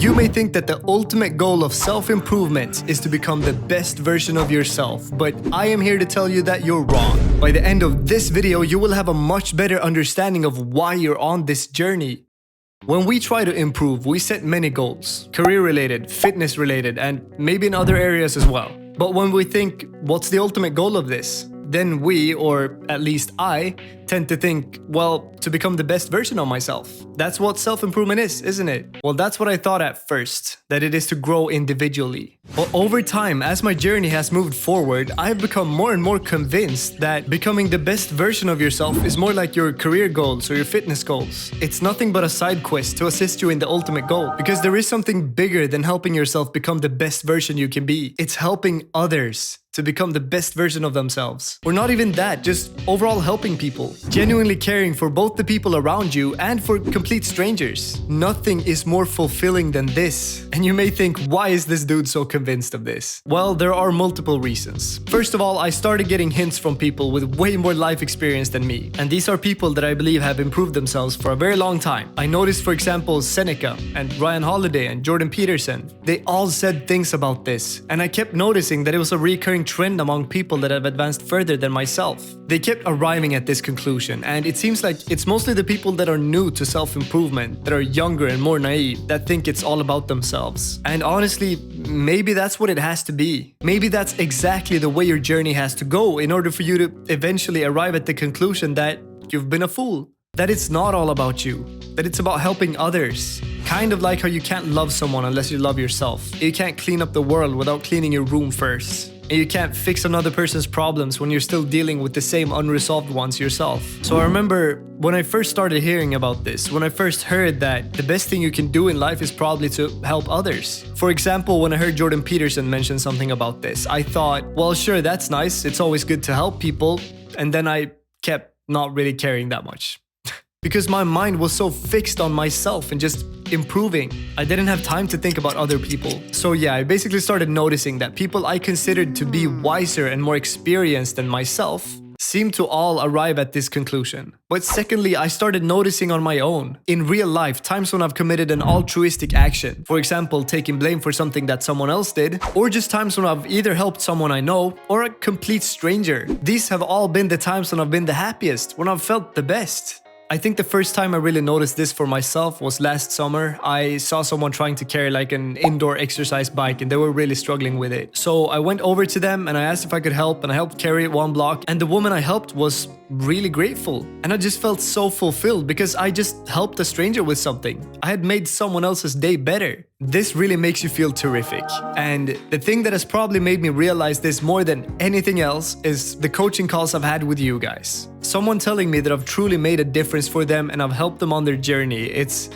You may think that the ultimate goal of self-improvement is to become the best version of yourself, but I am here to tell you that you're wrong. By the end of this video, you will have a much better understanding of why you're on this journey. When we try to improve, we set many goals, career-related, fitness-related, and maybe in other areas as well. But when we think, what's the ultimate goal of this? Then we, or at least I, tend to think, well, to become the best version of myself. That's what self-improvement is, isn't it? Well, that's what I thought at first, that it is to grow individually. But over time, as my journey has moved forward, I've become more and more convinced that becoming the best version of yourself is more like your career goals or your fitness goals. It's nothing but a side quest to assist you in the ultimate goal, because there is something bigger than helping yourself become the best version you can be. It's helping others to become the best version of themselves. Or not even that, just overall helping people. Genuinely caring for both the people around you and for complete strangers. Nothing is more fulfilling than this. And you may think, why is this dude so convinced of this? Well, there are multiple reasons. First of all, I started getting hints from people with way more life experience than me. And these are people that I believe have improved themselves for a very long time. I noticed, for example, Seneca and Ryan Holiday and Jordan Peterson. They all said things about this. And I kept noticing that it was a recurring trend among people that have advanced further than myself. They kept arriving at this conclusion, and it seems like it's mostly the people that are new to self-improvement, that are younger and more naive, that think it's all about themselves. And honestly, maybe that's what it has to be. Maybe that's exactly the way your journey has to go in order for you to eventually arrive at the conclusion that you've been a fool. That it's not all about you, that it's about helping others. Kind of like how you can't love someone unless you love yourself. You can't clean up the world without cleaning your room first. And you can't fix another person's problems when you're still dealing with the same unresolved ones yourself. So I remember when I first started hearing about this, when I first heard that the best thing you can do in life is probably to help others. For example, when I heard Jordan Peterson mention something about this, I thought, well, sure, that's nice. It's always good to help people. And then I kept not really caring that much. Because my mind was so fixed on myself and just improving. I didn't have time to think about other people. So yeah, I basically started noticing that people I considered to be wiser and more experienced than myself seem to all arrive at this conclusion. But secondly, I started noticing on my own, in real life, times when I've committed an altruistic action. For example, taking blame for something that someone else did, or just times when I've either helped someone I know or a complete stranger. These have all been the times when I've been the happiest, when I've felt the best. I think the first time I really noticed this for myself was last summer. I saw someone trying to carry like an indoor exercise bike and they were really struggling with it. So I went over to them and I asked if I could help, and I helped carry it one block, and the woman I helped was really grateful. And I just felt so fulfilled because I just helped a stranger with something. I had made someone else's day better. This really makes you feel terrific. And the thing that has probably made me realize this more than anything else is the coaching calls I've had with you guys. Someone telling me that I've truly made a difference for them and I've helped them on their journey. It's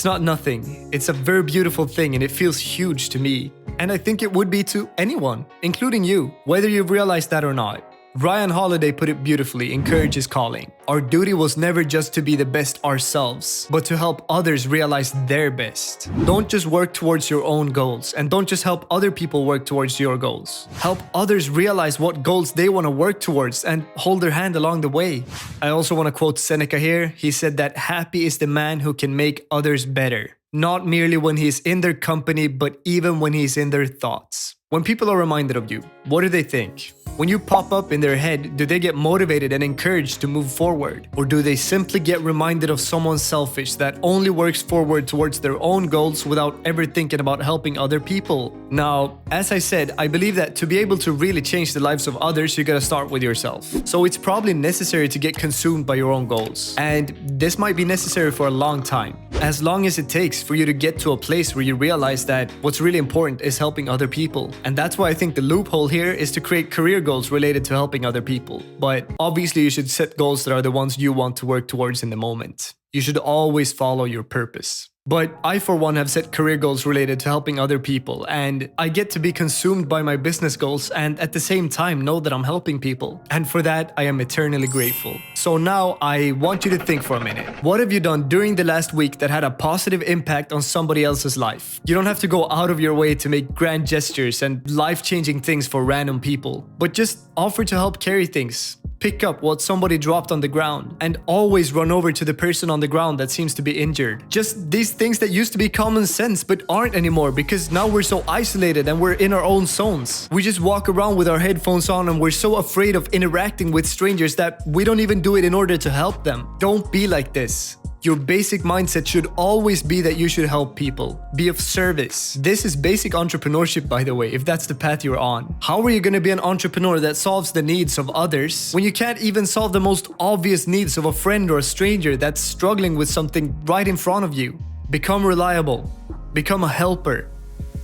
not nothing. It's a very beautiful thing and it feels huge to me. And I think it would be to anyone, including you, whether you've realized that or not. Ryan Holiday put it beautifully in Courage is Calling. Our duty was never just to be the best ourselves, but to help others realize their best. Don't just work towards your own goals, and don't just help other people work towards your goals. Help others realize what goals they want to work towards and hold their hand along the way. I also want to quote Seneca here. He said that happy is the man who can make others better. Not merely when he's in their company, but even when he's in their thoughts. When people are reminded of you, what do they think? When you pop up in their head, do they get motivated and encouraged to move forward? Or do they simply get reminded of someone selfish that only works forward towards their own goals without ever thinking about helping other people? Now, as I said, I believe that to be able to really change the lives of others, you gotta start with yourself. So it's probably necessary to get consumed by your own goals. And this might be necessary for a long time. As long as it takes for you to get to a place where you realize that what's really important is helping other people. And that's why I think the loophole here is to create career goals related to helping other people. But obviously you should set goals that are the ones you want to work towards in the moment. You should always follow your purpose. But I, for one, have set career goals related to helping other people, and I get to be consumed by my business goals and at the same time know that I'm helping people. And for that, I am eternally grateful. So now I want you to think for a minute. What have you done during the last week that had a positive impact on somebody else's life? You don't have to go out of your way to make grand gestures and life-changing things for random people, but just offer to help carry things, pick up what somebody dropped on the ground, and always run over to the person on the ground that seems to be injured. Just these things that used to be common sense but aren't anymore because now we're so isolated and we're in our own zones. We just walk around with our headphones on and we're so afraid of interacting with strangers that we don't even do it in order to help them. Don't be like this. Your basic mindset should always be that you should help people, be of service. This is basic entrepreneurship, by the way, if that's the path you're on. How are you going to be an entrepreneur that solves the needs of others when you can't even solve the most obvious needs of a friend or a stranger that's struggling with something right in front of you? Become reliable. Become a helper.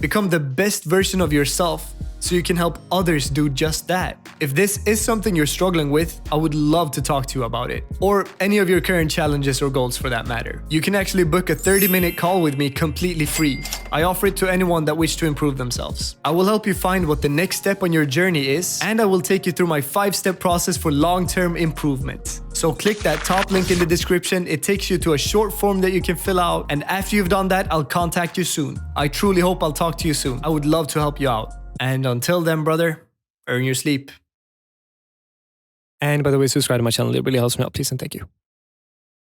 Become the best version of yourself so you can help others do just that. If this is something you're struggling with, I would love to talk to you about it. Or any of your current challenges or goals for that matter. You can actually book a 30-minute call with me completely free. I offer it to anyone that wishes to improve themselves. I will help you find what the next step on your journey is, and I will take you through my 5-step process for long-term improvement. So click that top link in the description. It takes you to a short form that you can fill out, and after you've done that, I'll contact you soon. I truly hope I'll talk to you soon. I would love to help you out. And until then, brother, earn your sleep. And by the way, subscribe to my channel. It really helps me out. Please and thank you.